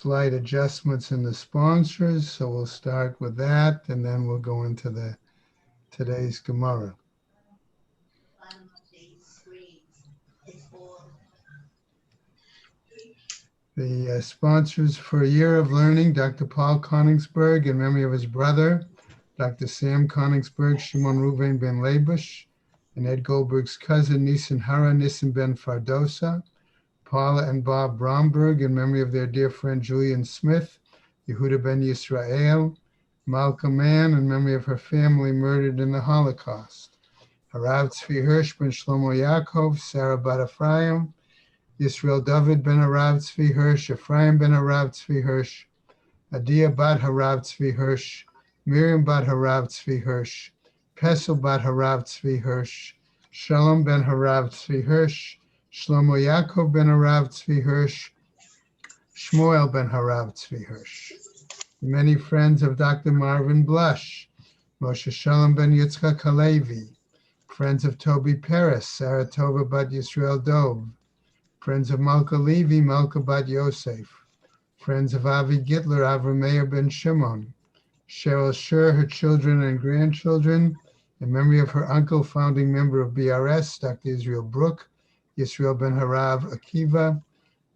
slight adjustments in the sponsors, so we'll start with that, and then we'll go into today's Gemara. The sponsors for a year of learning, Dr. Paul Koningsberg, in memory of his brother, Dr. Sam Koningsberg, Shimon Ruvain ben Labush, and Ed Goldberg's cousin, Nisan Hara Nisan ben Fardosa, Paula and Bob Bromberg, in memory of their dear friend Julian Smith, Yehuda ben Yisrael, Malcolm Mann, in memory of her family murdered in the Holocaust, Harav Tzvi Hirsch ben Shlomo Yaakov, Sarah bat Ephraim, Yisrael David ben Harav Tzvi Hirsch, Ephraim ben Harav Tzvi Hirsch, Adia bat Harav Tzvi Hirsch, Miriam bat Harav Tzvi Hirsch, Pesel bat Harav Tzvi Hirsch, Shalom ben Harav Tzvi Hirsch, Shlomo Yaakov ben Harav Tzvi Hirsch, Shmuel ben Harav Tzvi Hirsch. Many friends of Dr. Marvin Blush, Moshe Shalom ben Yitzchak Halevi, friends of Toby Peres, Sarah Tova bat Yisrael Dov, friends of Malka Levi, Malka bat Yosef, friends of Avi Gitler, Avram Meir ben Shimon, Cheryl Scher, her children and grandchildren, in memory of her uncle, founding member of BRS, Dr. Israel Brook, Yisrael ben Harav Akiva,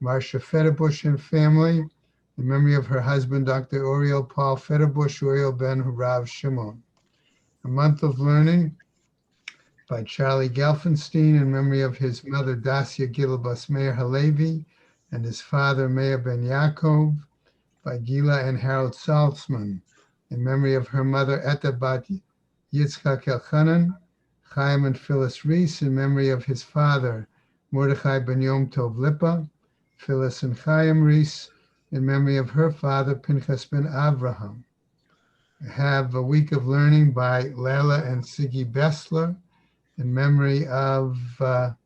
Marsha Federbush and family, in memory of her husband, Dr. Oriel Paul Federbush, Oriel ben Harav Shimon. A month of learning by Charlie Gelfenstein, in memory of his mother, Dacia Gilbas Meir Halevi, and his father, Meir ben Yaakov, by Gila and Harold Saltzman, in memory of her mother, Etta bat Yitzchak Elchanan, Chaim and Phyllis Reese, in memory of his father, Mordechai ben Yom Tov Lipa, Phyllis and Chaim Reese, in memory of her father, Pinchas ben Avraham. I have a week of learning by Leila and Siggy Bessler, in memory of her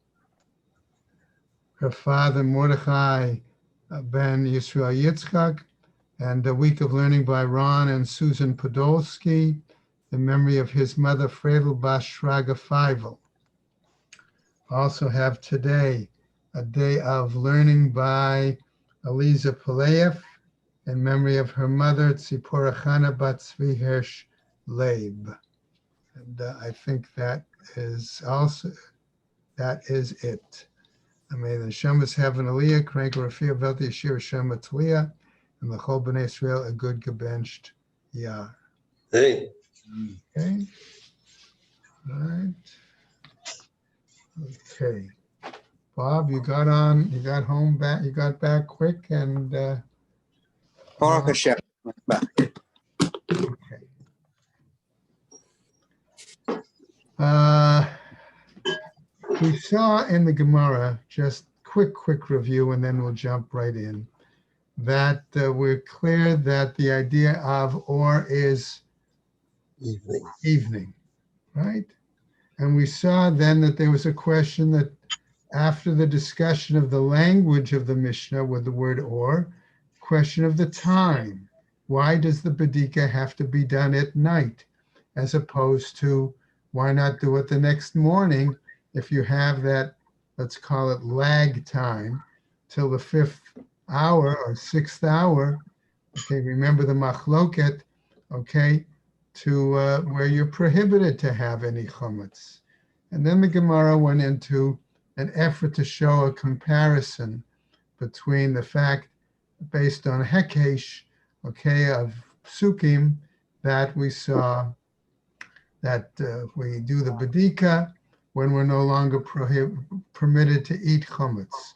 father, Mordechai ben Yisrael Yitzchak, and a week of learning by Ron and Susan Podolsky, in memory of his mother, Fredel Bas Shraga Feivel. Also have today a day of learning by Eliza Peleyev, in memory of her mother, Tzipora Chana bat Tzvi Hirsch Leib. And I think that is it. And may the Shemas have an Aliyah, Crank Rafia Velti Shir Shema Tliya, and the Chol B'nai Israel a good gebenched Yar. Hey. Okay. All right. Okay. Bob, you got back quick and Baruch Hashem. okay. We saw in the Gemara, just quick review, and then we'll jump right in, that we're clear that the idea of or is evening, right? And we saw then that there was a question that after the discussion of the language of the Mishnah with the word or, question of the time. Why does the Badika have to be done at night, as opposed to why not do it the next morning if you have that, let's call it lag time, till the 5th hour or 6th hour, okay, remember the machloket, okay, to where you're prohibited to have any chametz. And then the Gemara went into an effort to show a comparison between the fact, based on Hekesh, okay, of Psukim, that we saw that we do the Badika when we're no longer permitted to eat chametz.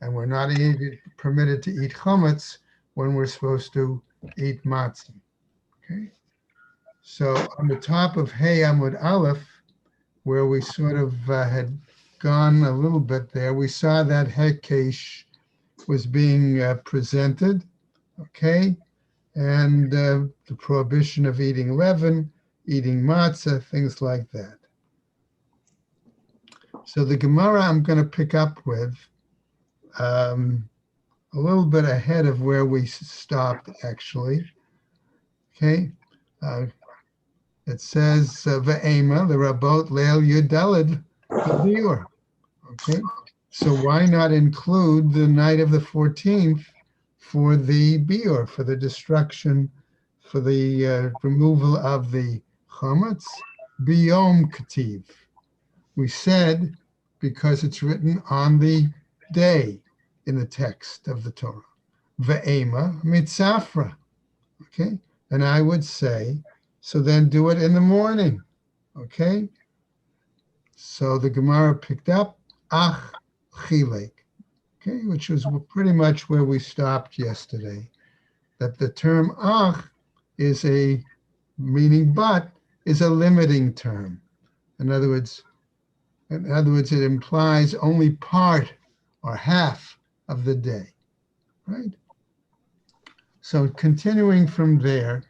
And we're not permitted to eat chametz when we're supposed to eat matzah, okay? So on the top of Hey Amud Aleph, where we sort of had gone a little bit there, we saw that Hekesh was being presented, okay? And the prohibition of eating leaven, eating matzah, things like that. So the Gemara I'm going to pick up with a little bit ahead of where we stopped, actually, okay? It says, Ve'ema, the Rabot Leil Yudalid Biur. Okay, so why not include the night of the 14th for the biur, for the destruction, for the removal of the chametz, biyom kativ. We said because it's written on the day in the text of the Torah. Ve'ema mitzafra. Okay? And I would say, so then do it in the morning. Okay? So the Gemara picked up ach chilek. Okay? Which was pretty much where we stopped yesterday. That the term ach is a meaning but is a limiting term. In other words, it implies only part or half of the day, right? So continuing from there,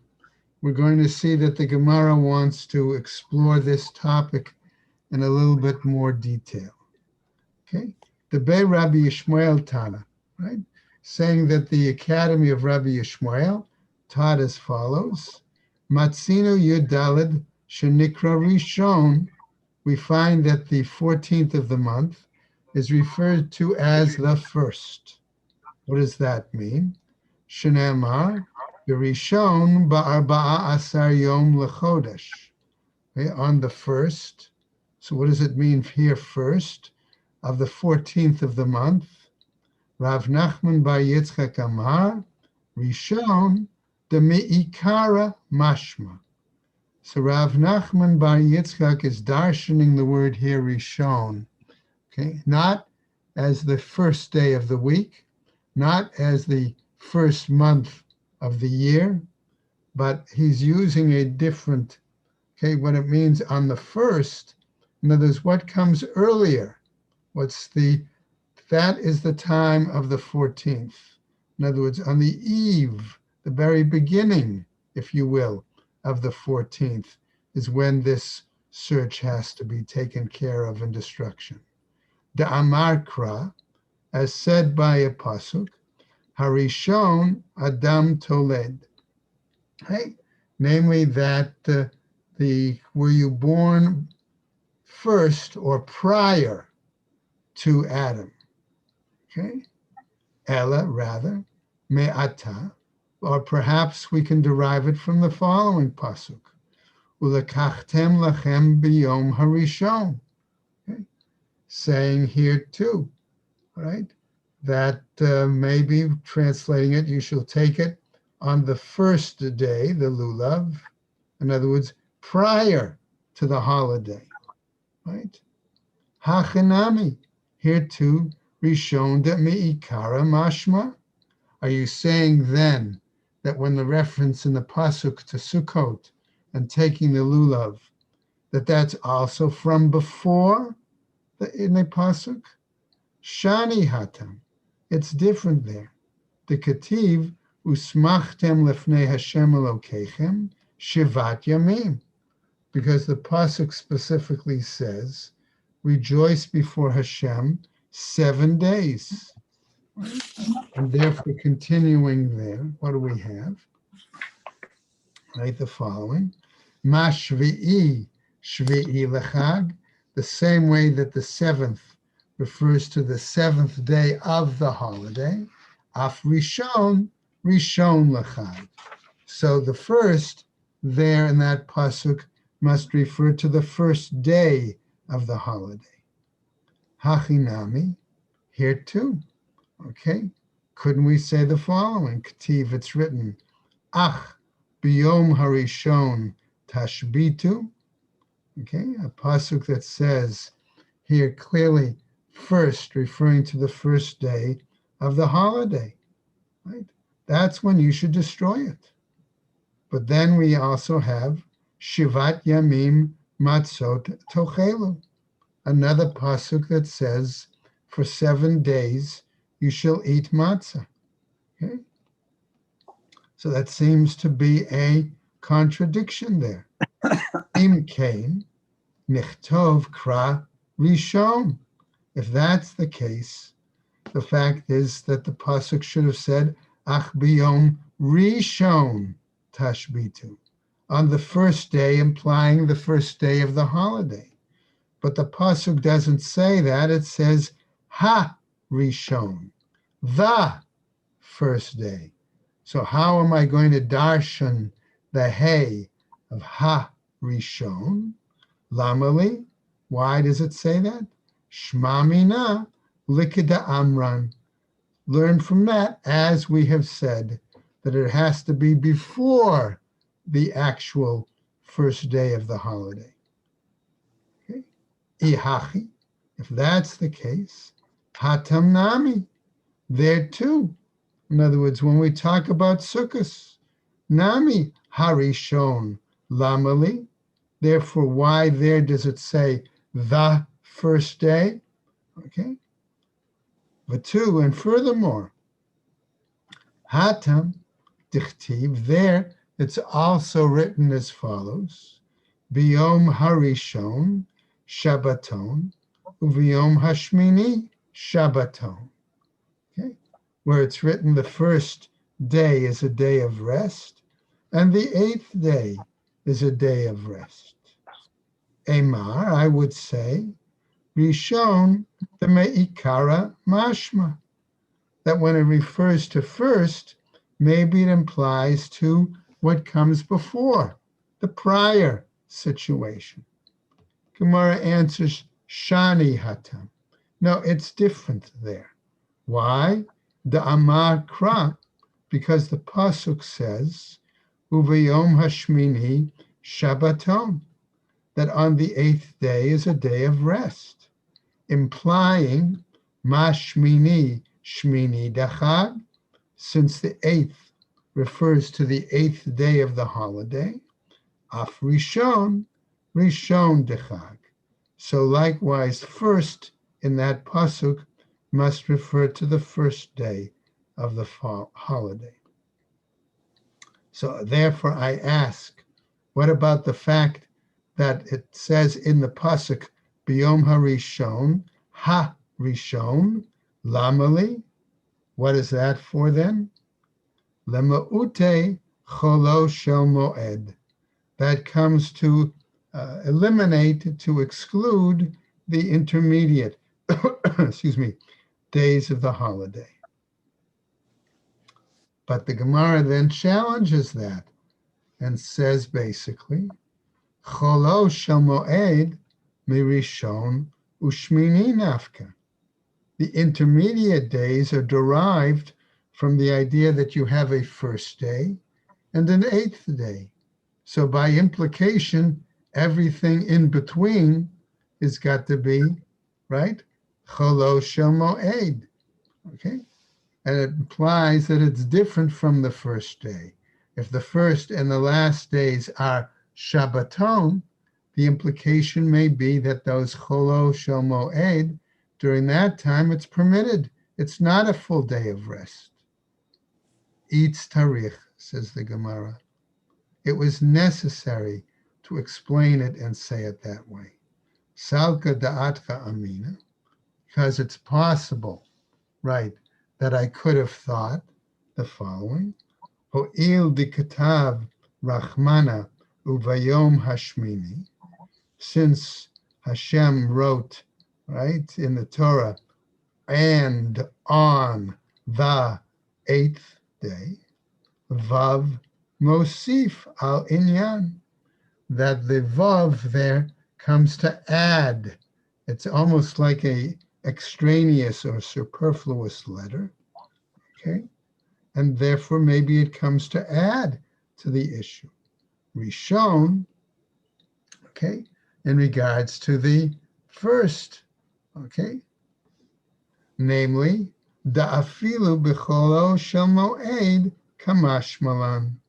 we're going to see that the Gemara wants to explore this topic in a little bit more detail, okay? The Bei Rabbi Yishmael Tana, right? Saying that the Academy of Rabbi Yishmael taught as follows, Matzinu Yudalid Shenikra Rishon, we find that the 14th of the month is referred to as the first. What does that mean? Shenamar, Berishon ba'arba'a asar yom lechodesh. Okay, on the first. So what does it mean here first? Of the 14th of the month. Rav Nachman bar Yitzchak Amar, Rishon de me'ikara mashma. So Rav Nachman bar Yitzchak is darshaning the word here, Rishon, okay? Not as the first day of the week, not as the first month of the year, but he's using a different, okay, what it means on the first. In other words, what comes earlier? That is the time of the 14th. In other words, on the eve, the very beginning, if you will, of the 14th is when this search has to be taken care of and destruction. The Amarkra, as said by a pasuk, Harishon Adam Toled. Hey, namely that were you born first or prior to Adam? Okay, Ella rather, Me'ata, or perhaps we can derive it from the following pasuk. Ulekachtem lachem biyom harishon. Okay? Saying here too, right? That maybe translating it, you shall take it on the first day, the lulav. In other words, prior to the holiday, right? Hachanami, here too, rishon de me'ikara mashma. Are you saying then that when the reference in the pasuk to Sukkot and taking the lulav, that's also from before in the pasuk? Shani hatam, it's different there. The kativ usmachtem lefnei Hashem Elokeichem shivat yamim, because the pasuk specifically says, rejoice before Hashem 7 days. And therefore, continuing there, what do we have? Right, the following. Ma shvi'i lechag, the same way that the seventh refers to the seventh day of the holiday. Af rishon lechag. So the first there in that pasuk must refer to the first day of the holiday. Hachinami, here too. Okay, couldn't we say the following? Ketiv, it's written, Ach biyom harishon tashbitu. Okay, a pasuk that says here clearly first, referring to the first day of the holiday. Right? That's when you should destroy it. But then we also have Shivat Yamim Matzot Tochelu, another pasuk that says for 7 days you shall eat matzah. Okay? So that seems to be a contradiction there. Im kain nichtov kra rishon. If that's the case, the fact is that the pasuk should have said ach biyom rishon tashbitu, on the first day, implying the first day of the holiday. But the pasuk doesn't say that. It says ha rishon, the first day. So how am I going to darshan the hay of ha rishon? Lamali, why does it say that? Shmamina likida amran. Learn from that, as we have said, that it has to be before the actual first day of the holiday. Okay? Ihachi, if that's the case, hatam nami, there too. In other words, when we talk about Sukkot, nami harishon lamali, therefore, why there does it say the first day? Okay. But two, and furthermore, hatam dichtiv, there it's also written as follows: Biyom harishon Shabbaton, uviyom hashmini Shabbaton. Okay, where it's written the first day is a day of rest, and the eighth day is a day of rest. Emar, I would say, Rishon the me'ikara mashma, that when it refers to first, maybe it implies to what comes before, the prior situation. Gemara answers, Shani hatam. No, it's different there. Why? The Amar Kra, because the Pasuk says, Uvayom Hashmini Shabbaton, that on the eighth day is a day of rest, implying Mashmini Shmini Dachag, since the eighth refers to the eighth day of the holiday, Af Rishon, Rishon Dechag. So likewise, first in that pasuk must refer to the first day of the holiday. So therefore I ask, what about the fact that it says in the pasuk, Biyom HaRishon, Ha-Rishon, Lamali? What is that for then? Lema'ute cholo shel moed. That comes to eliminate, to exclude the intermediate, days of the holiday. But the Gemara then challenges that and says basically, cholo shel moed mirishon ushmini nafka. The intermediate days are derived from the idea that you have a first day and an eighth day. So by implication, everything in between has got to be, right? Cholo shel moed. Okay? And it implies that it's different from the first day. If the first and the last days are Shabbaton, the implication may be that those cholo shel moed, during that time, it's permitted. It's not a full day of rest. Eitz tarich, says the Gemara. It was necessary to explain it and say it that way. Salka da'atka amina, because it's possible, right, that I could have thought the following: Ho'il dikatav rachmana uvayom hashmini, since Hashem wrote, right, in the Torah, and on the eighth day, vav mosif al inyan, that the vav there comes to add. It's almost like a extraneous or superfluous letter, okay? And therefore maybe it comes to add to the issue. Rishon, okay, in regards to the first, okay? Namely, da'afilu b'cholo shel moed kamash malan,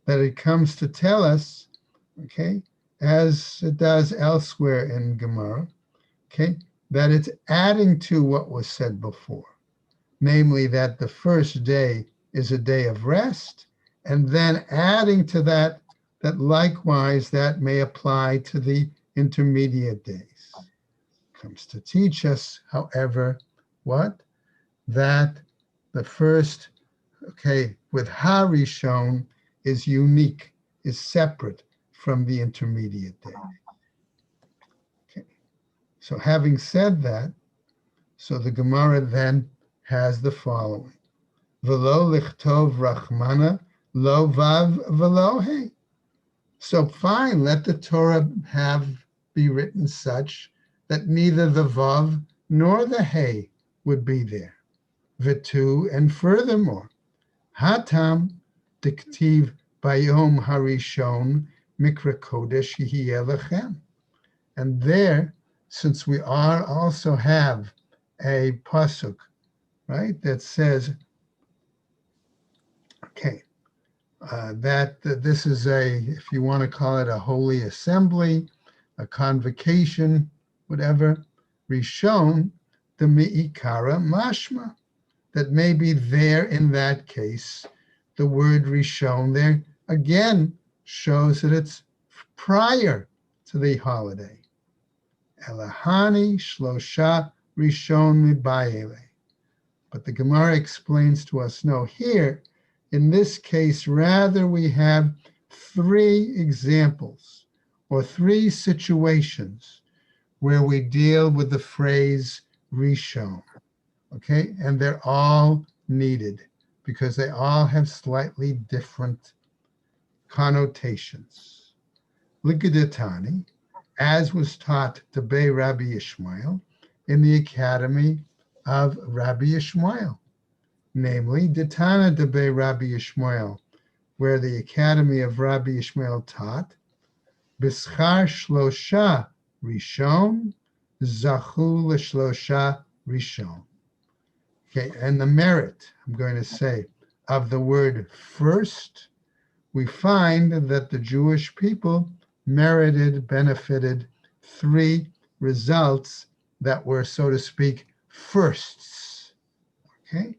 that it comes to tell us, okay, as it does elsewhere in Gemara, okay, that it's adding to what was said before, namely that the first day is a day of rest, and then adding to that, that likewise that may apply to the intermediate days. Comes to teach us, however, what? That the first, okay, with Harishon is unique, is separate from the intermediate day. Okay. So having said that, so the Gemara then has the following. v'lo lichtov rachmana, lo vav v'lo hey. So fine, let the Torah be written such that neither the vav nor the hey would be there. V'tu, and furthermore, hatam diktiv bayom harishon mikra kodesh yihye lechem. And there, since we also have a pasuk, right, that says, okay, that this is if you want to call it a holy assembly, a convocation, whatever, rishon, the mi'ikara mashma, that maybe there in that case, the word rishon there again shows that it's prior to the holiday. Elahani shlosha rishon mibayele. But the Gemara explains to us, no, here, in this case, rather we have three examples or three situations where we deal with the phrase rishon, okay? And they're all needed because they all have slightly different connotations. Likidatani, as was taught to Bei Rabbi Ishmael in the academy of Rabbi Ishmael, namely Ditana de Bei Rabbi Ishmael, where the academy of Rabbi Ishmael taught, B'schar shlosha rishon, zachu l'shlosha rishon. Okay, and the merit, I'm going to say, of the word first, we find that the Jewish people benefited three results that were, so to speak, firsts. Okay?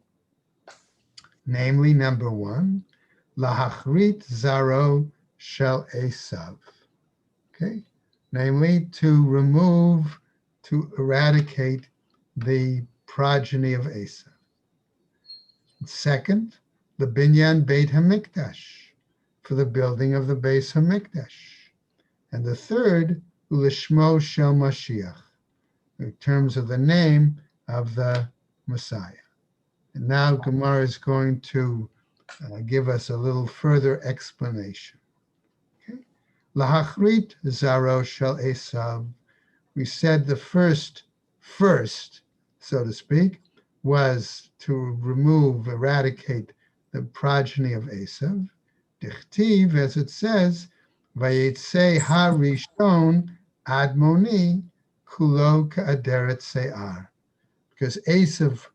Namely, number one, lahachrit zaro shel Esav. Okay? Namely, to eradicate the progeny of Esav. Second, the binyan Beit HaMikdash, for the building of the Beis HaMikdash. And the third, Ulishmo Shel Mashiach, in terms of the name of the Messiah. And now Gemara is going to give us a little further explanation. Okay? Lahachrit Zaro Shel Esav. We said the first, so to speak, was to eradicate the progeny of Esav. Dichtiv, as it says, Vayetze harishon admoni kulo ka'aderet se'ar. Because Esav,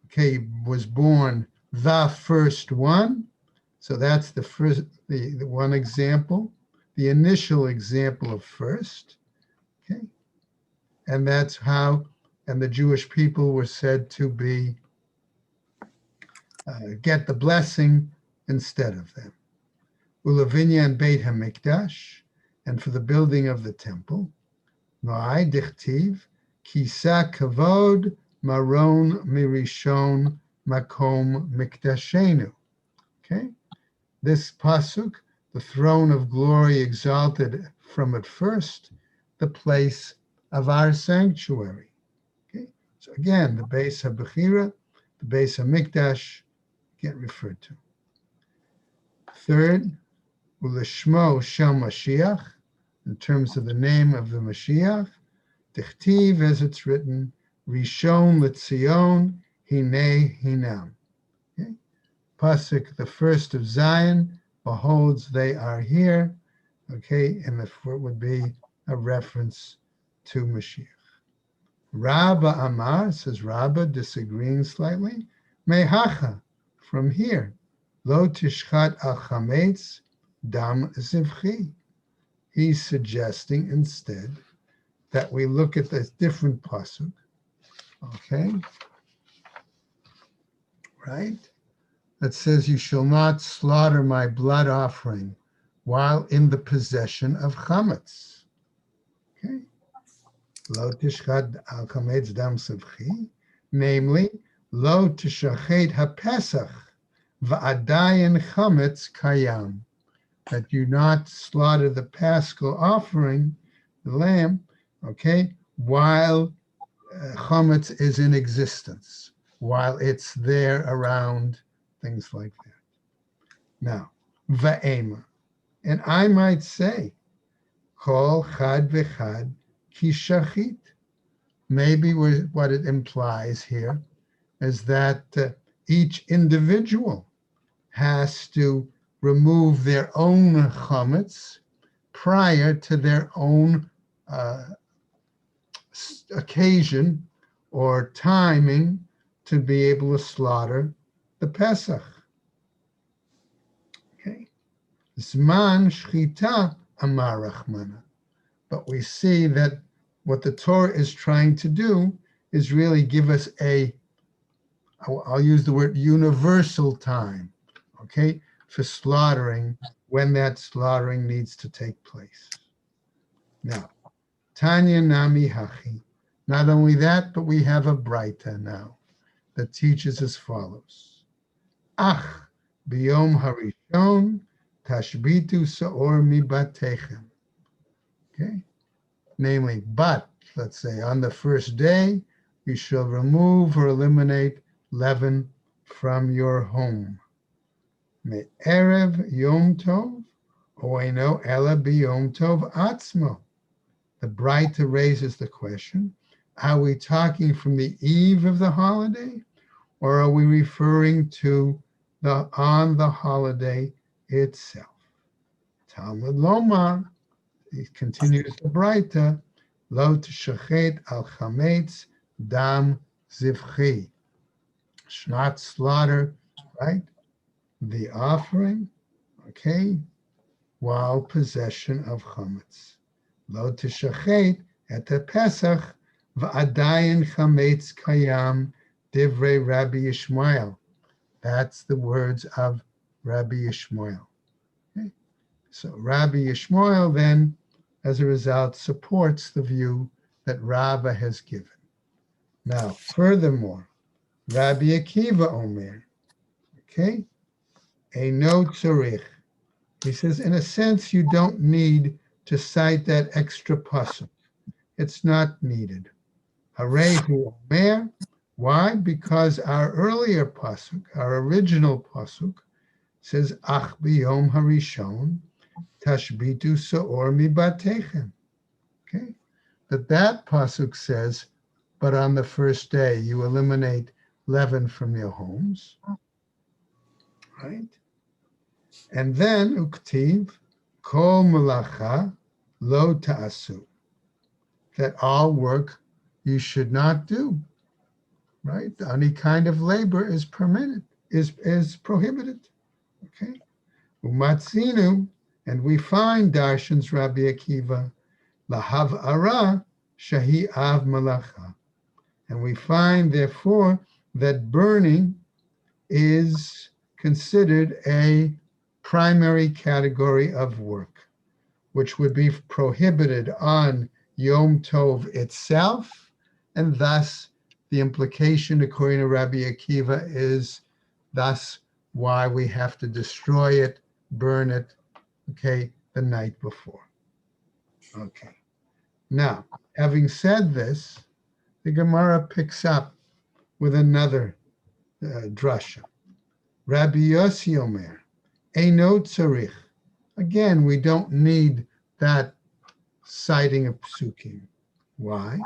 okay, was born the first one. So that's the one example, the initial example of first. Okay. And that's how, and the Jewish people were said to be, get the blessing instead of them. Ulavinya and Beit HaMikdash, and for the building of the temple. Noai dichtiv, kisa kavod maron mirishon makom mikdashenu. Okay, this pasuk, the throne of glory exalted from at first, the place of our sanctuary. Okay, so again, the Beis HaBechira, the Beis HaMikdash get referred to. Third, Ulishmo Shel Mashiach, in terms of the name of the Mashiach, Dichtiv, as it's written, Rishon L'Tzion Hinei Hinam. Okay? Pasuk, the first of Zion, beholds they are here. Okay, and the fourth would be a reference to Mashiach. Rabba Amar, says Rabba, disagreeing slightly, Mehacha, from here, Lo Tishchat Al Chametz Dam Zivchi. He's suggesting instead that we look at this different pasuk, okay? Right? That says, you shall not slaughter my blood offering while in the possession of chametz. Okay? Lo tishchad al chametz dam zivchi, namely, lo tishachet hapesach va'adayin chametz kayam. That you not slaughter the paschal offering, the lamb, okay, while chametz is in existence, while it's there around things like that. Now, va'ema. And I might say, kol chad v'chad ki shachit. Maybe what it implies here is that each individual has to remove their own chametz prior to their own occasion or timing to be able to slaughter the Pesach. Okay. Zman shchita amar Rachmana. But we see that what the Torah is trying to do is really give us I'll use the word universal time, okay, for slaughtering when that slaughtering needs to take place. Now, Tanya Nami Hachi. Not only that, but we have a Braita now that teaches as follows. Ach, biyom harishon, tashbitu sa'or mibatechem. Okay? Namely, but, let's say, on the first day, you shall remove or eliminate leaven from your home. Me erev yom tov, oeno ela biyom tov atzmo. The Braita raises the question, are we talking from the eve of the holiday, or are we referring to on the holiday itself? Talmud Lomar, he continues the Braita, lo tshachet al chametz dam zivchi. Not slaughter, right? The offering, okay, while possession of chametz. Lo tishachet et Pesach v'adayin chametz kayam divrei Rabbi Yishmael. That's the words of Rabbi Yishmael. Okay? So Rabbi Yishmael then, as a result, supports the view that Rava has given. Now, furthermore, Rabbi Akiva Omer, okay, no tzorich. He says, in a sense, you don't need to cite that extra pasuk. It's not needed. Harehu Omer. Why? Because our earlier pasuk, our original pasuk, says, Ach biyom harishon, tashbitu sa'or mibatechem. Okay? That pasuk says, but on the first day you eliminate leaven from your homes. Right? And then uktiv, kol malacha lo ta'asu. That all work you should not do. Right? Any kind of labor is permitted, is prohibited. Okay? Umatzinu, and we find Darshan's Rabbi Akiva, lahav ara shahi av malacha. And we find, therefore, that burning is considered a primary category of work, which would be prohibited on Yom Tov itself, and thus the implication, according to Rabbi Akiva, is thus why we have to destroy it, burn it, okay, the night before. Okay. Now, having said this, the Gemara picks up with another drasha. Rabbi Yossi Omer, Eino tzarich. Again, we don't need that citing of psukim. Why?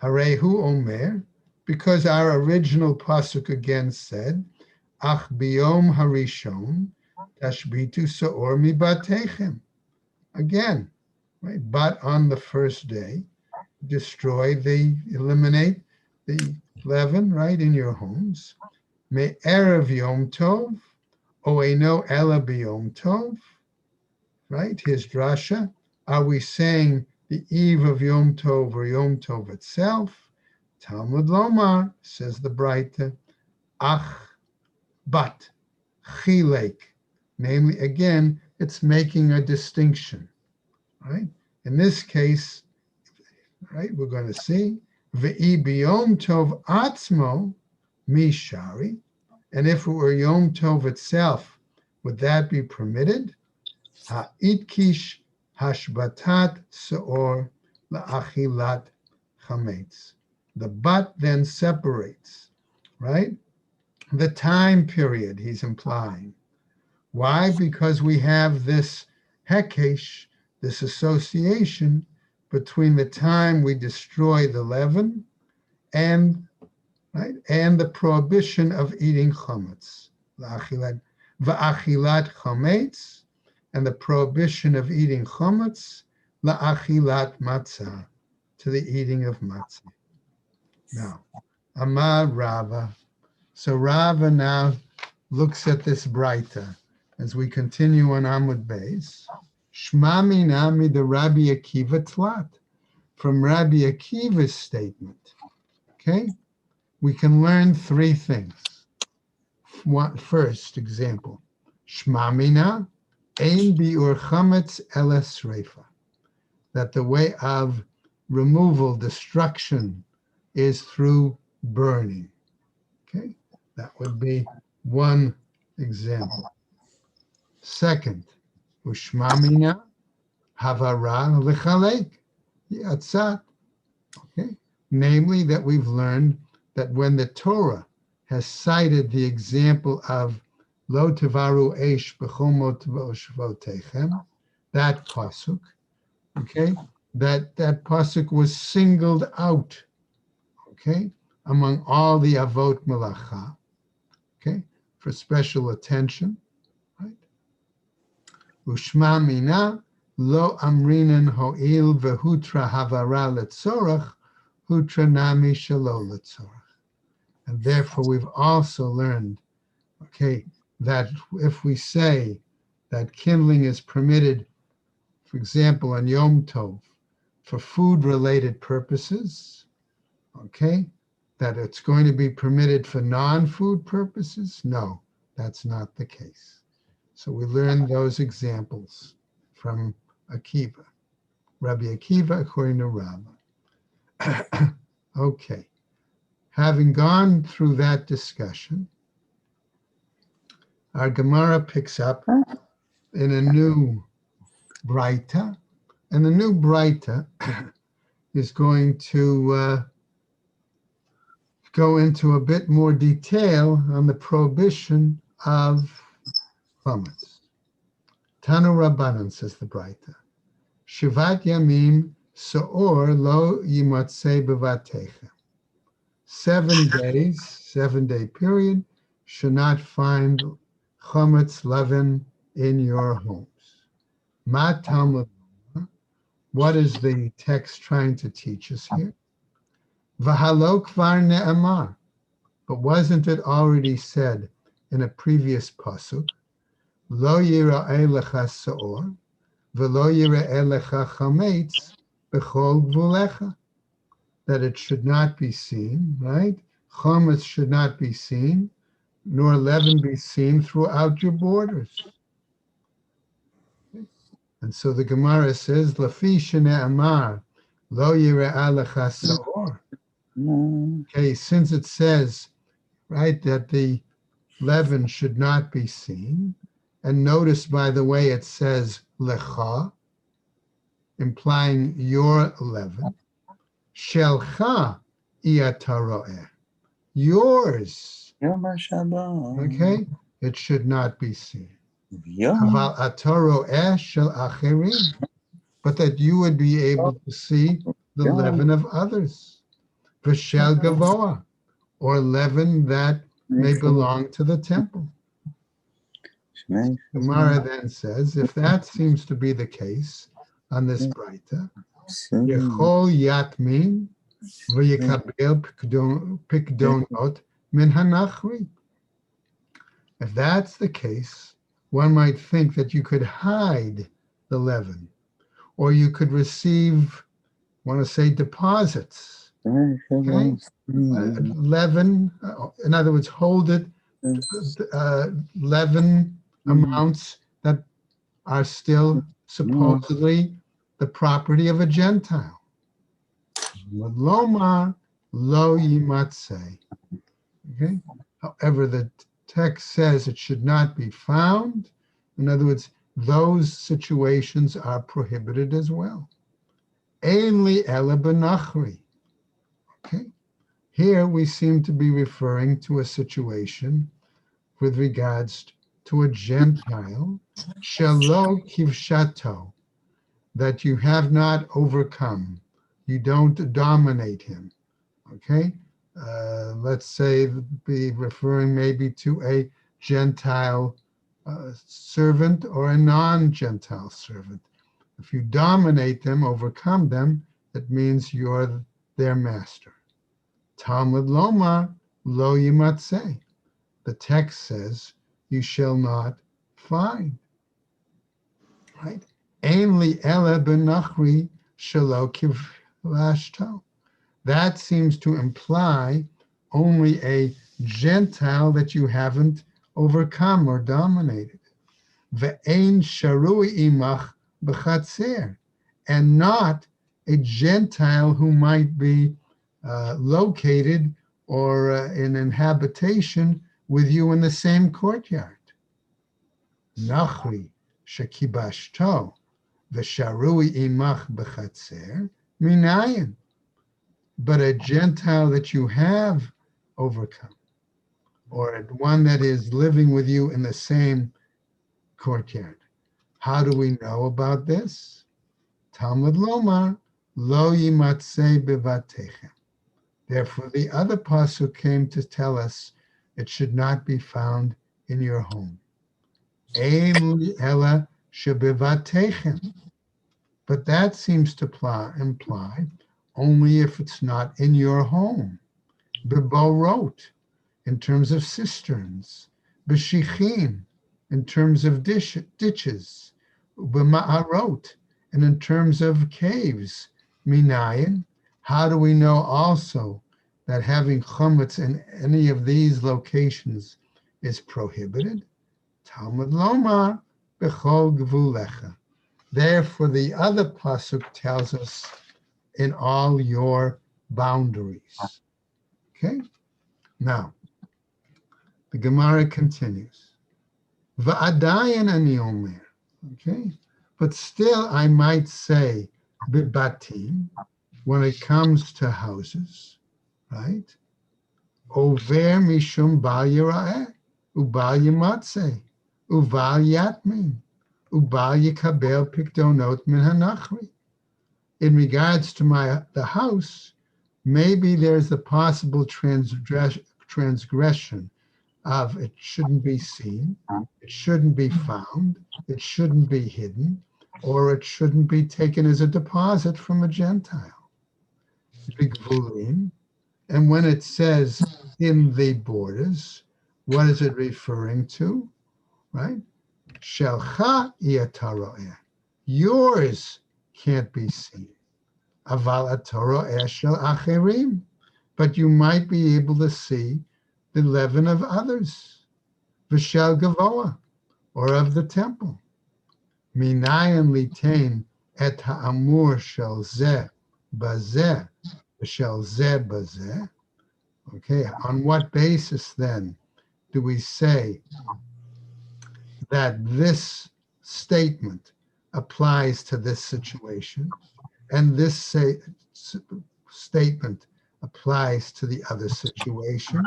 Harehu Omer, because our original pasuk again said, Ach biyom harishon, tashbitu sa'or mibatechem. Again, right? But on the first day, eliminate the leaven, right, in your homes. Me erev yom tov, oeno ela biyom tov, right? His drasha. Are we saying the eve of Yom Tov or Yom Tov itself? Talmud Lomar, says the Braita, ach, but, chilek. Namely, again, it's making a distinction, right? In this case, right, we're going to see, ve'i biyom tov atzmo mishari, and if it were Yom Tov itself, would that be permitted? Ha'itkish hashbatat seor la'achilat chametz. The but then separates, right? the time period he's implying. Why? Because we have this hekesh, this association between the time we destroy the leaven and right, and the prohibition of eating chametz, va'achilat chametz, and the prohibition of eating chametz, la'achilat matzah, to the eating of matzah. Now, Amar Rava. So Rava now looks at this Braita as we continue on Amud Beis. Shmami nami the Rabbi Akiva tlat. From Rabbi Akiva's statement, okay, we can learn three things. First example, Shmamina ein biur chametz eles reifa, that the way of removal, destruction, is through burning. Okay, that would be one example. Second, ushmamina havara lechalek yatzat. Okay, namely that we've learned that when the Torah has cited the example of lo tevaru eish b'chomot v'oshvotechem, that pasuk, okay, that pasuk was singled out, okay, among all the avot melacha, okay, for special attention, right? Ushma mina lo amrinan ho'il vehutra havara letzorach hutra nami shelo letzorach. And therefore we've also learned, okay, that if we say that kindling is permitted, for example, on Yom Tov, for food-related purposes, okay, that it's going to be permitted for non-food purposes? No, that's not the case. So we learned those examples from Akiva, Rabbi Akiva according to Rava. Okay, having gone through that discussion, our Gemara picks up in a new Braita, and the new Braita is going to go into a bit more detail on the prohibition of chametz. Tanu Rabbanan, says the Braita, Shivat Yamim So'or Lo Yimatzei Bevatecha. 7 days, 7-day period, should not find chametz leaven in your homes. Ma Talmud, what is the text trying to teach us here? V'halo kvar ne'amar, but wasn't it already said in a previous pasuk? Lo yira'eh lecha se'or, v'lo yira'eh lecha chametz b'chol gvulecha, that it should not be seen, right? Chametz should not be seen, nor leaven be seen throughout your borders. And so the Gemara says, Lafi shene'amar, lo yira'eh lecha se'or. Okay, since it says, right, that the leaven should not be seen, and notice, by the way, it says lecha, implying your leaven, shelcha iyataroeh, yours, okay, it should not be seen. Aval ataroeh shel acherim, but that you would be able to see the leaven of others. V'shel gavoa, or leaven that may belong to the temple. Gemara then says, if that seems to be the case on this Braita, Yechol Yatmin v'yikabel pikdonot min hanachri. If that's the case, one might think that you could hide the leaven, or you could receive, I want to say, deposits. Okay, leaven, in other words, hold it, leaven amounts that are still supposedly the property of a Gentile. Lomar lo yimatzei. Okay. However, the text says it should not be found. In other words, those situations are prohibited as well. Ein li ela benachri. Okay. Here we seem to be referring to a situation with regards to a Gentile, shelo kivshato, that you have not overcome. You don't dominate him. Okay? Let's say be referring maybe to a Gentile servant or a non-Gentile servant. If you dominate them, overcome them, it means you're their master. Talmud Lomar lo yimatzeh. The text says, you shall not find. Right? Ein li ela benachri shelo kivlashto. That seems to imply only a Gentile that you haven't overcome or dominated. Ve'ein sharui imach b'chatzer, and not a Gentile who might be located or in an habitation with you in the same courtyard. Nachri shekibashto v'sharui imach b'chatzer minayin. But a Gentile that you have overcome, or one that is living with you in the same courtyard. How do we know about this? Talmud Lomar, lo yimatzeh bevatechem. Therefore, the other pasuk came to tell us it should not be found in your home. Ein li ela shebevatechem. But that seems to imply only if it's not in your home. Beborot, in terms of cisterns. B'shichin, in terms of ditches. B'ma'arot, and in terms of caves. Minayin, how do we know also that having chametz in any of these locations is prohibited? Talmud Lomar, b'chol gvulecha. Therefore, the other pasuk tells us in all your boundaries. Okay? Now, the Gemara continues. Va'adayan ani omer. Okay? But still, I might say, bibatim, when it comes to houses, right? Over mishum bal yira'eh, ubal yimatzeh, uval yatmin, ubal yikabel pikdonot min hanachri. In regards to the house, maybe there's a possible transgression of it shouldn't be seen, it shouldn't be found, it shouldn't be hidden, or it shouldn't be taken as a deposit from a Gentile. Bigvulim, and when it says in the borders, what is it referring to? Right? Shelcha yataroeh. Yours can't be seen. Aval ataroeh shel acherim. But you might be able to see the leaven of others. V'shel gavoa, or of the temple. Minayan litain et ha'amur shel zeh bazeh, v'shel zeh bazeh. Okay, on what basis then do we say that this statement applies to this situation and this statement applies to the other situation?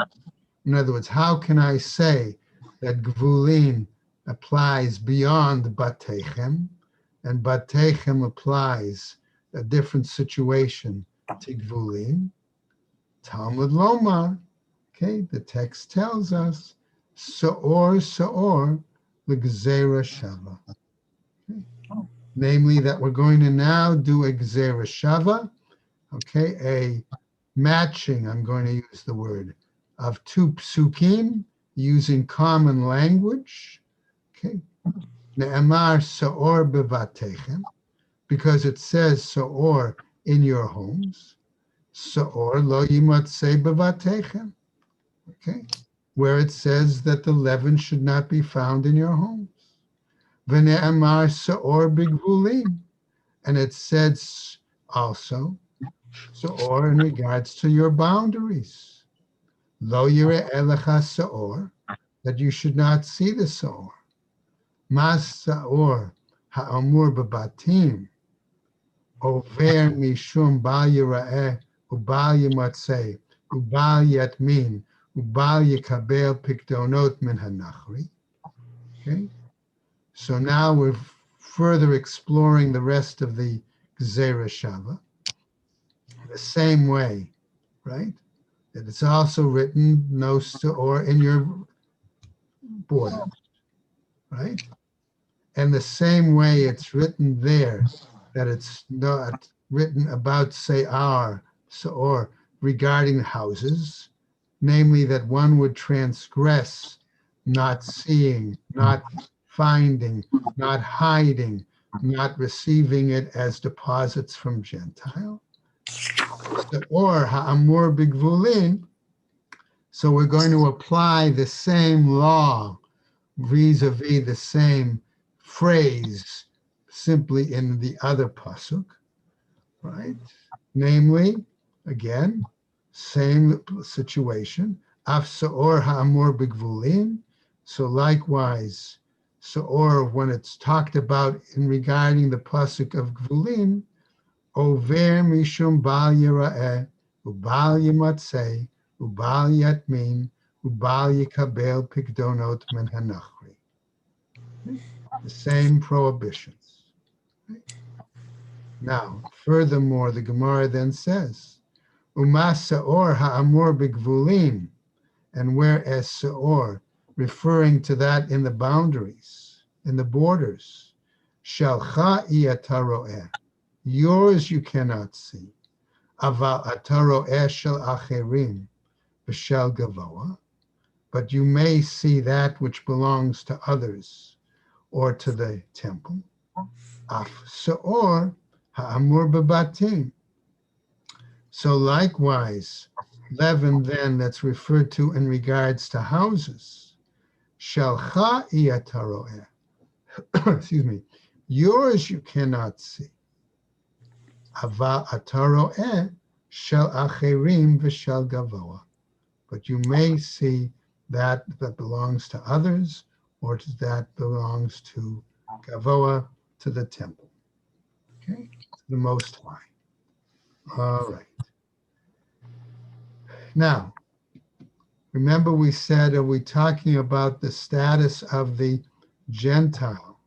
In other words, how can I say that Gvulin applies beyond Batechem and Batechem applies a different situation to Gvulin? Talmud Lomar, okay, the text tells us, Sa'or, l'gzera shava. Okay. Namely, that we're going to now do a gzera shava, okay, a matching, I'm going to use the word, of two psukim using common language, okay. Ne'emar Sa'or bevatechem, because it says Sa'or in your homes. Sa'or lo yimatzeh bevatechem, okay, where it says that the leaven should not be found in your homes. V'ne'amar Sa'or bigvulim, and it says also Sa'or in regards to your boundaries. Lo yireh elecha Sa'or, that you should not see the Sa'or. Mas Sa'or ha'amur bebatim, over mishum bal yireh ubal yimatzeh ubal yatmin, ubal yikabel pikdonot min hanachri. Okay, so now we're further exploring the rest of the Gzera Shava the same way, right? That it's also written no or in your border, right? And the same way it's written there, that it's not written about Se'ar, or regarding houses, namely that one would transgress, not seeing, not finding, not hiding, not receiving it as deposits from Gentile. Or ha'amur bigvulin, so we're going to apply the same law vis-a-vis the same phrase simply in the other pasuk, right? Namely, again, same situation. Af seor ha'amor b'gvulin. So likewise, seor, when it's talked about in regarding the pasuk of gvulin, over mishum bal yira'eh, ubal yimatzeh, ubal yatmin, ubal yikabel pikdonot min hanachri. The same prohibitions. Now, furthermore, the Gemara then says, Umas seor ha'amor b'gvulin, and whereas seor, referring to that in the boundaries, in the borders, shalcha iyataroeh, yours you cannot see, aval ataroeh shel acherim, b'shel gavoa, but you may see that which belongs to others or to the temple. Af seor ha'amur b'batim. So likewise, leaven then that's referred to in regards to houses, shalcha iyataroeh. Excuse me. Yours you cannot see. Ava ataroeh shel acherim v'shel gavoa. But you may see that belongs to others or that belongs to gavoa, to the temple. Okay, to the Most High. All right. Now, remember we said, are we talking about the status of the Gentile?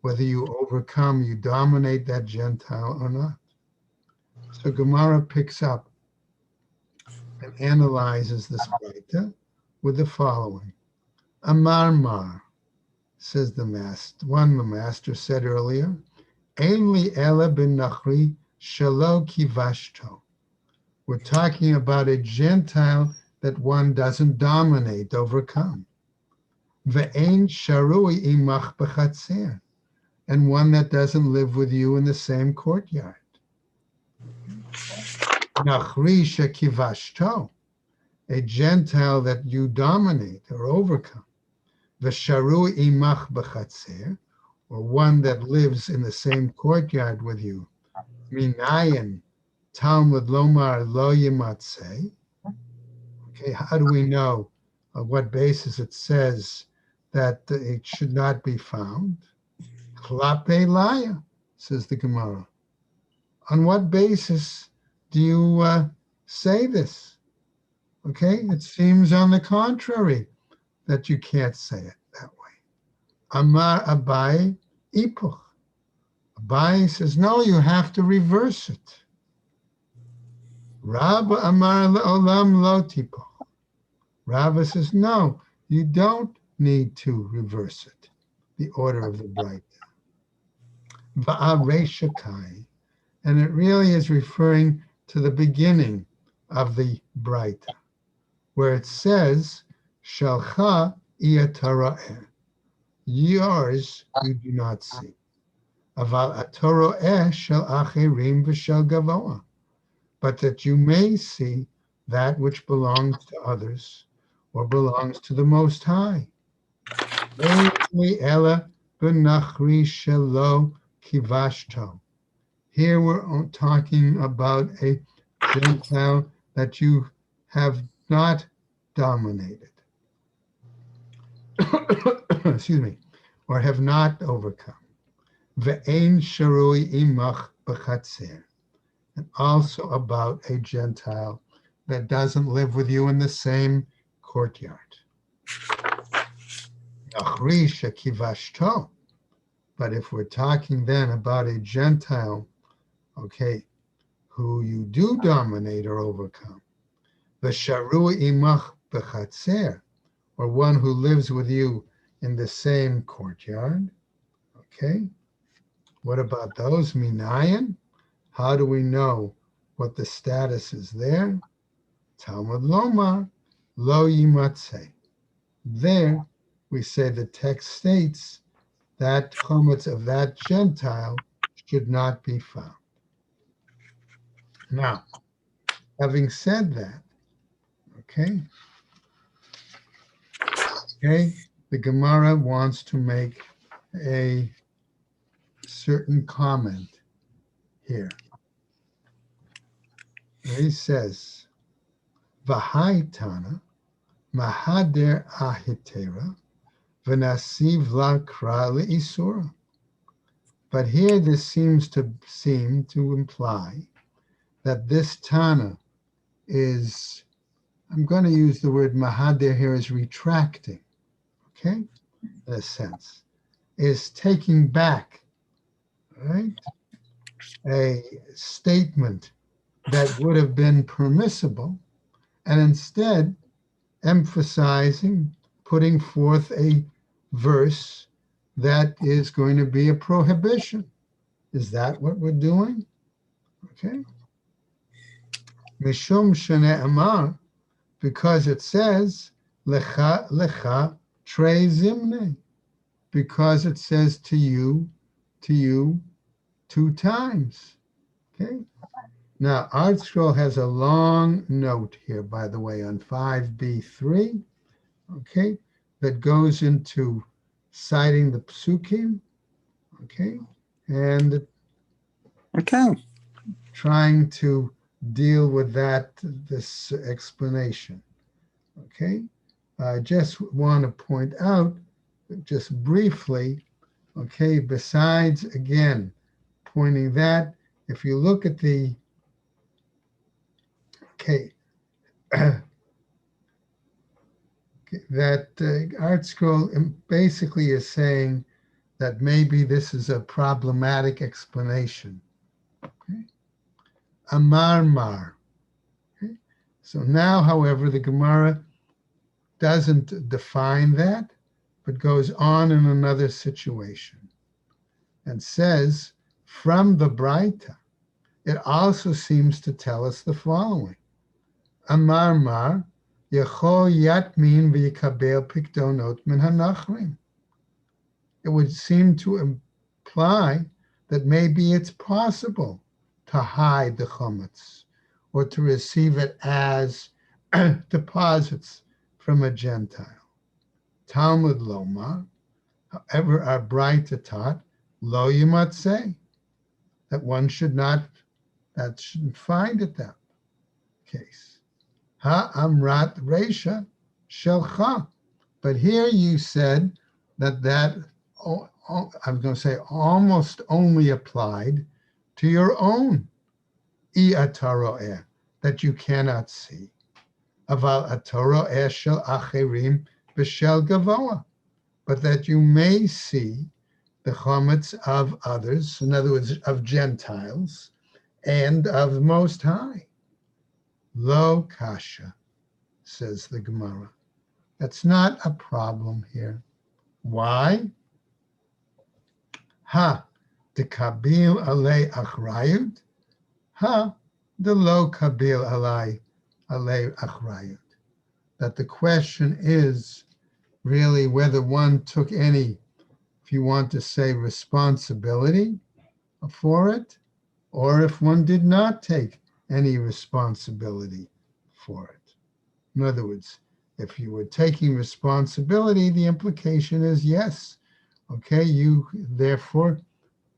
Whether you overcome, you dominate that Gentile or not. So Gemara picks up and analyzes this Braita with the following. Amar Mar, says the master. The master said earlier, Ein li ela ben nachri shelo kivashto. We're talking about a Gentile that one doesn't dominate, overcome. Ve'ein sharui imach b'chatzer, and one that doesn't live with you in the same courtyard. Nachri shekivashto, a Gentile that you dominate or overcome. V'sharui imach b'chatzer, or one that lives in the same courtyard with you. Minayin Talmud lomar lo yimatzeh. Okay, how do we know on what basis it says that it should not be found? Klape laya, says the Gemara. On what basis do you say this? Okay, it seems on the contrary that you can't say it that way. Amar Abai ipuch. Abai says, no, you have to reverse it. Rabba Amar Olam Lo Tipoch. Rabba says, no, you don't need to reverse it, the order of the Braita. Va'areshakai, and it really is referring to the beginning of the Braita, where it says, Shalcha iyataraeh, yours you do not see. Aval ataroeh shel acherim v'shel gavoa, but that you may see that which belongs to others or belongs to the Most High. Here we're talking about a Gentile that you have not dominated, excuse me, or have not overcome. Ve'ein sharui imach b'chatzer, and also about a Gentile that doesn't live with you in the same courtyard. But if we're talking then about a Gentile, okay, who you do dominate or overcome, v'sharu imach b'chatzer, or one who lives with you in the same courtyard, okay, what about those? Minayan? How do we know what the status is there? Talmud Lomar, lo yimatze. There, we say the text states that chometz of that Gentile should not be found. Now, having said that, okay, the Gemara wants to make a certain comment here. He says, V'hai Tana, Mahader Ahitera, V'nasiv la kra le'isura. But here this seems to imply that this Tana is, I'm going to use the word Mahader here as retracting, okay, in a sense, is taking back, right, a statement that would have been permissible, and instead emphasizing, putting forth a verse that is going to be a prohibition. Is that what we're doing? Okay. Mishum shene'amar, because it says, lecha lecha trei zimne, because it says to you 2 times. Okay. Now, Art Scroll has a long note here, by the way, on 5b3, okay, that goes into citing the psukim, okay, and trying to deal with this explanation, okay. I just want to point out, just briefly, okay, besides, again, pointing that, if you look at the, okay, that Art Scroll basically is saying that maybe this is a problematic explanation. Okay? Amar mar. Okay? So now, however, the Gemara doesn't define that, but goes on in another situation and says, from the Braita, it also seems to tell us the following. Amar mar, yachol yatmin v'yikabel pikdonot min hanachrim. It would seem to imply that maybe it's possible to hide the chometz or to receive it as deposits from a Gentile. Talmud lomar, however, our Braita taught, lo yimatzeh, that one shouldn't find it that case. Ha-amrat reisha shelcha. But here you said that I'm going to say almost only applied to your own i-ataro'eh, that you cannot see. Aval ataro'eh shel acherim b'shel gavoa, but that you may see the chometz of others, in other words, of Gentiles, and of Most High. Lo kasha, says the Gemara. That's not a problem here. Why? Ha, de kabil alei achrayut. Ha, de lo kabil alei achrayut. That the question is really whether one took any, if you want to say, responsibility for it, or if one did not take any responsibility for it. In other words, if you were taking responsibility, the implication is yes, okay, you therefore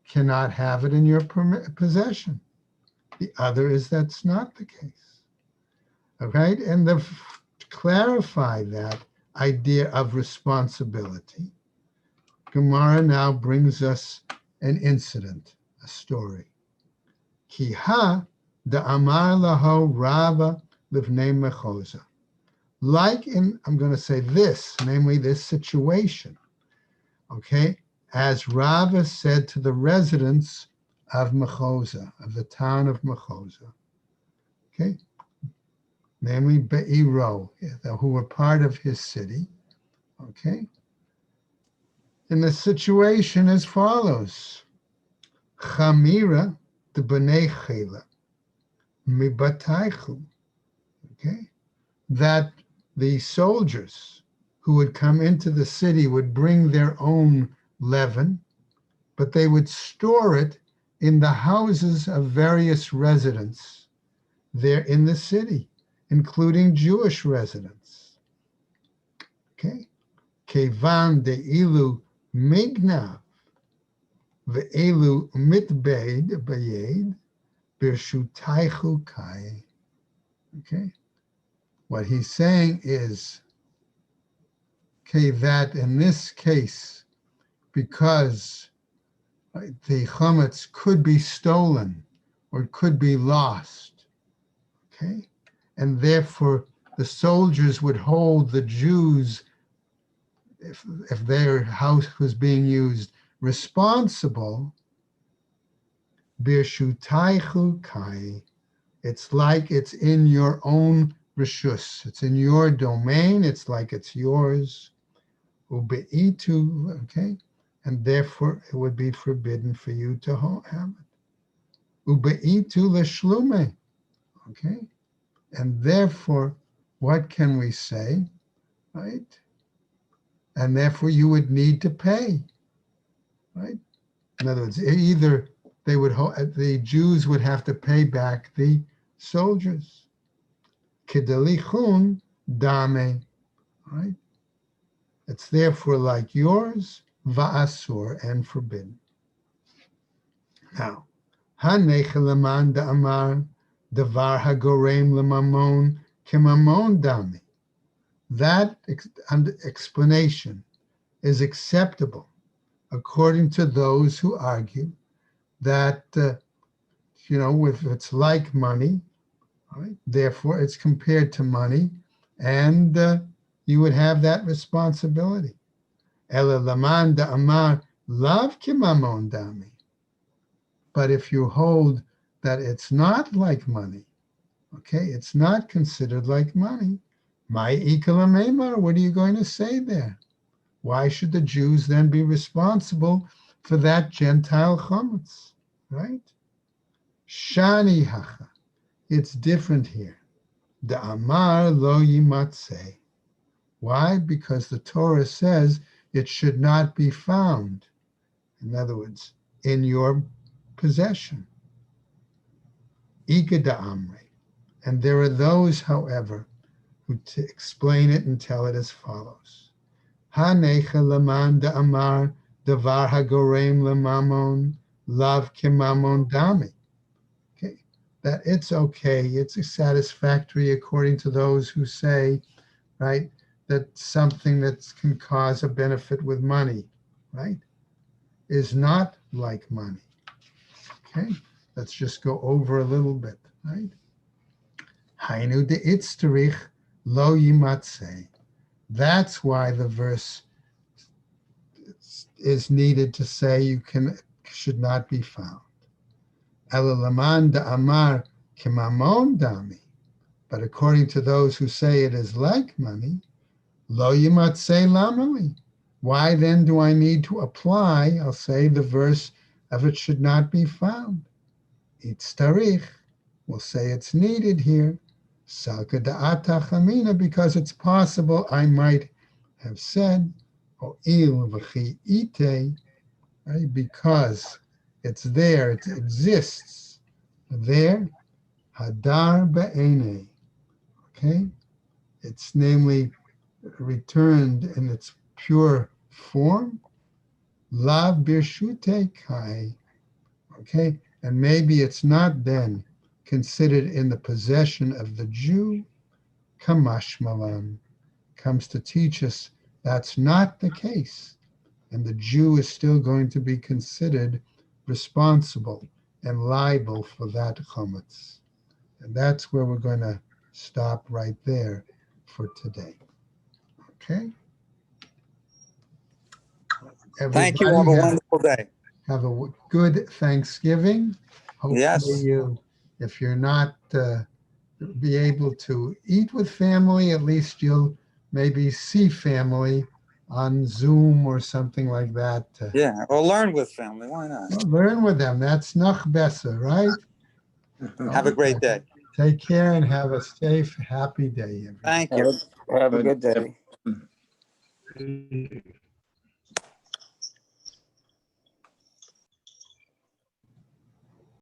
cannot have it in your possession. The other is that's not the case. All right, and to clarify that idea of responsibility, Gemara now brings us an incident, a story. Ki ha de amar laho Rava livnei mechoza. Like in, I'm going to say this, namely this situation, okay, as Rava said to the residents of Mechoza, of the town of Mechoza, okay, namely Be'iro, who were part of his city, okay, and the situation as follows. Chamira de B'nei Chela, mibataychu, okay, that the soldiers who would come into the city would bring their own leaven, but they would store it in the houses of various residents there in the city, including Jewish residents. Okay? Kevan de ilu mignav ve'elu mitbeid bayed birshutaychu kai. Okay? What he's saying is, okay, that in this case, because the chametz could be stolen or could be lost, okay, and therefore the soldiers would hold the Jews, if their house was being used, responsible. Birshutaychu kai. It's like it's in your own reshus. It's in your domain. It's like it's yours. Ubeitu, okay, and therefore it would be forbidden for you to have it. Ubeitu leshlume, okay, and therefore, what can we say, right? And therefore, you would need to pay, right? In other words, either the Jews would have to pay back the soldiers. Kedalichun dame, right? It's therefore like yours, va'asur, and forbidden. Now, hanechelaman da'amar davar hagorem lemamon kemamon dami. That explanation is acceptable according to those who argue that, if it's like money, right, therefore it's compared to money, and you would have that responsibility. Ela laman da'amar lav kimamon dami. But if you hold that it's not like money, okay, it's not considered like money, my ikalamemar, what are you going to say there? Why should the Jews then be responsible for that Gentile chametz, right? Shani hacha. It's different here. The amar lo yimatzeh. Why? Because the Torah says it should not be found. In other words, in your possession. Ika da amri. And there are those, however, who explain it and tell it as follows. Hanecha leman da amar davar hagorem lemamon lav kimamon dami. Okay, that it's okay, it's satisfactory according to those who say, right, that something that can cause a benefit with money, right, is not like money. Okay, let's just go over a little bit, right? Hainu de itzterich lo yimatzeh. That's why the verse is needed to say should not be found. Elalaman da amar kimamon dami. But according to those who say it is like money, lo yimatzeh lamali. Why then do I need to apply, I'll say, the verse of it should not be found? It's tarich. We'll say it's needed here. Salka da'ata chamina, because it's possible I might have said, o il v'chi ite, right? Because it's there, it exists there, hadar ba'ene, okay? It's namely returned in its pure form, lav birshute kai, okay? And maybe it's not then considered in the possession of the Jew. Kamashmalan comes to teach us that's not the case. And the Jew is still going to be considered responsible and liable for that chametz. And that's where we're going to stop right there for today. Okay? Thank you. Have a Everybody wonderful day. have a good Thanksgiving. Hopefully Yes. if you're not be able to eat with family, at least you'll maybe see family on Zoom or something like that. Yeah. Or learn with family. Why not? Learn with them. That's noch besser, right? Have a great day. Take care and have a safe, happy day, everybody. Thank you. Have a good day. Good.